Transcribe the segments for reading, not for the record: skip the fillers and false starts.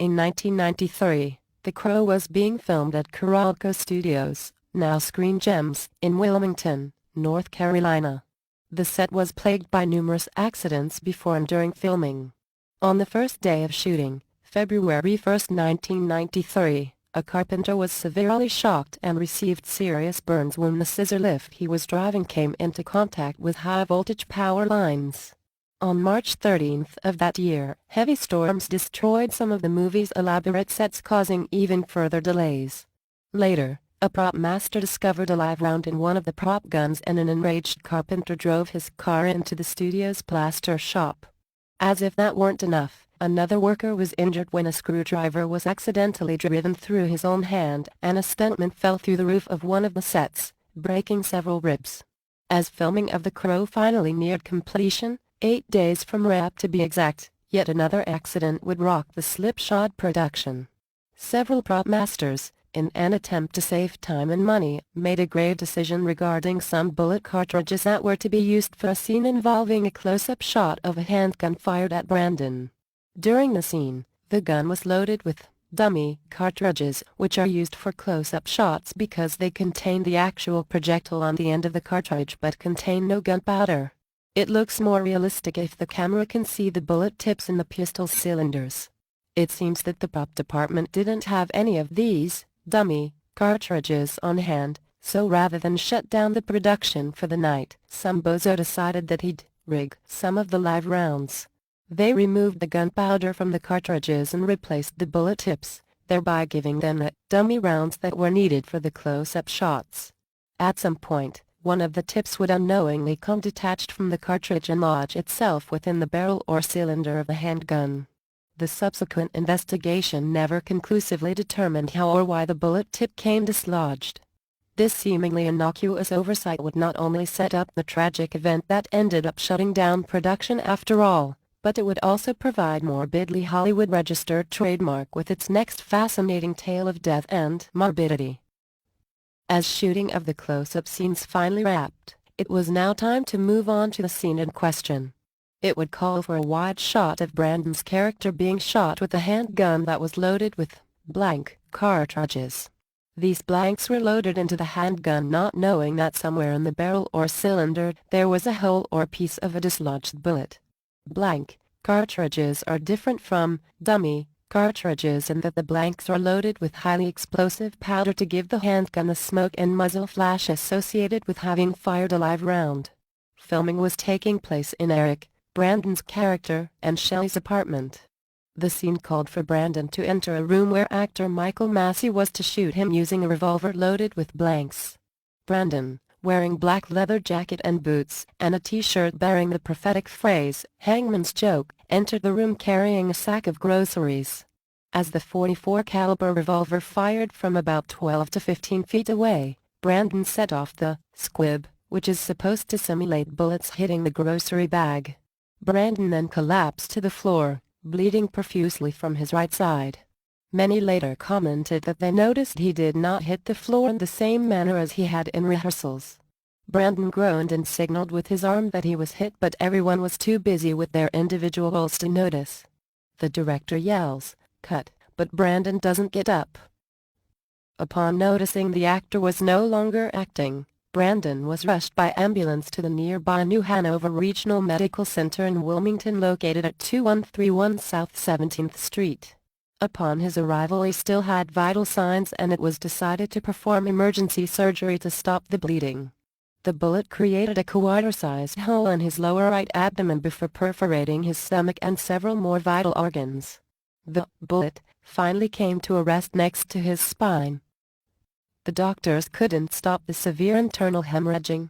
In 1993, The Crow was being filmed at Carolco Studios, now Screen Gems, in Wilmington, North Carolina. The set was plagued by numerous accidents before and during filming. On the first day of shooting, February 1, 1993, a carpenter was severely shocked and received serious burns when the scissor lift he was driving came into contact with high-voltage power lines. On March 13th of that year, heavy storms destroyed some of the movie's elaborate sets, causing even further delays. Later, a prop master discovered a live round in one of the prop guns, and an enraged carpenter drove his car into the studio's plaster shop. As if that weren't enough, another worker was injured when a screwdriver was accidentally driven through his own hand, and a stuntman fell through the roof of one of the sets, breaking several ribs. As filming of The Crow finally neared completion, 8 days from wrap to be exact, yet another accident would rock the slipshod production. Several prop masters, in an attempt to save time and money, made a grave decision regarding some bullet cartridges that were to be used for a scene involving a close-up shot of a handgun fired at Brandon. During the scene, the gun was loaded with dummy cartridges, which are used for close-up shots because they contain the actual projectile on the end of the cartridge but contain no gunpowder. It looks more realistic if the camera can see the bullet tips in the pistol cylinders. It seems that the prop department didn't have any of these dummy cartridges on hand, so rather than shut down the production for the night, some bozo decided that he'd rig some of the live rounds. They removed the gunpowder from the cartridges and replaced the bullet tips, thereby giving them the dummy rounds that were needed for the close-up shots. At some point, one of the tips would unknowingly come detached from the cartridge and lodge itself within the barrel or cylinder of the handgun. The subsequent investigation never conclusively determined how or why the bullet tip came dislodged. This seemingly innocuous oversight would not only set up the tragic event that ended up shutting down production after all, but it would also provide morbidly Hollywood-registered trademark with its next fascinating tale of death and morbidity. As shooting of the close-up scenes finally wrapped, it was now time to move on to the scene in question. It would call for a wide shot of Brandon's character being shot with a handgun that was loaded with blank cartridges. These blanks were loaded into the handgun, not knowing that somewhere in the barrel or cylinder there was a hole or piece of a dislodged bullet. Blank cartridges are different from dummy cartridges in that the blanks are loaded with highly explosive powder to give the handgun the smoke and muzzle flash associated with having fired a live round. Filming was taking place in Eric, Brandon's character, and Shelley's apartment. The scene called for Brandon to enter a room where actor Michael Massey was to shoot him using a revolver loaded with blanks. Brandon, wearing black leather jacket and boots, and a t-shirt bearing the prophetic phrase, "Hangman's Joke," entered the room carrying a sack of groceries. As the .44 caliber revolver fired from about 12 to 15 feet away, Brandon set off the squib, which is supposed to simulate bullets hitting the grocery bag. Brandon then collapsed to the floor, bleeding profusely from his right side. Many later commented that they noticed he did not hit the floor in the same manner as he had in rehearsals. Brandon groaned and signaled with his arm that he was hit, but everyone was too busy with their individual roles to notice. The director yells, "Cut," but Brandon doesn't get up. Upon noticing the actor was no longer acting, Brandon was rushed by ambulance to the nearby New Hanover Regional Medical Center in Wilmington, located at 2131 South 17th Street. Upon his arrival he still had vital signs, and it was decided to perform emergency surgery to stop the bleeding. The bullet created a quarter-sized hole in his lower right abdomen before perforating his stomach and several more vital organs. The bullet finally came to a rest next to his spine. The doctors couldn't stop the severe internal hemorrhaging.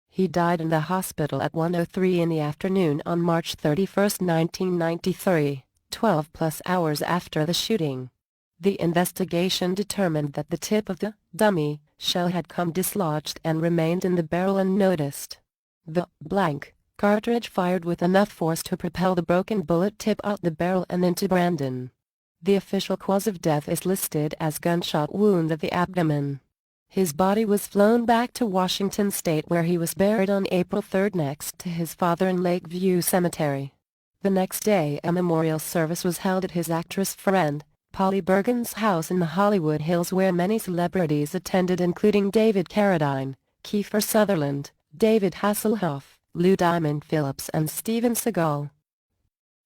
He died in the hospital at 1:03 in the afternoon on March 31, 1993, 12+ hours after the shooting. The investigation determined that the tip of the dummy shell had come dislodged and remained in the barrel unnoticed. The blank cartridge fired with enough force to propel the broken bullet tip out the barrel and into Brandon. The official cause of death is listed as gunshot wound of the abdomen. His body was flown back to Washington State, where he was buried on April 3 next to his father in Lakeview Cemetery. The next day a memorial service was held at his actress friend, Polly Bergen's house in the Hollywood Hills where many celebrities attended including David Carradine, Kiefer Sutherland, David Hasselhoff, Lou Diamond Phillips and Steven Seagal.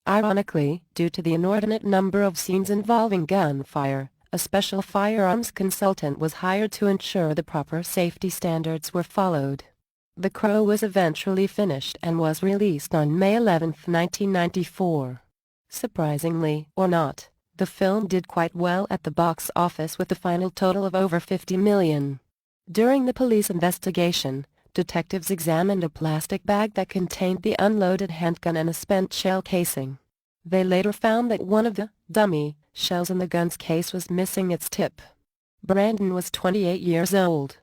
Ironically, due to the inordinate number of scenes involving gunfire, a special firearms consultant was hired to ensure the proper safety standards were followed. The Crow was eventually finished and was released on May 11, 1994. Surprisingly or not, the film did quite well at the box office with a final total of over $50 million. During the police investigation, detectives examined a plastic bag that contained the unloaded handgun and a spent shell casing. They later found that one of the dummy shells in the gun's case was missing its tip. Brandon was 28 years old.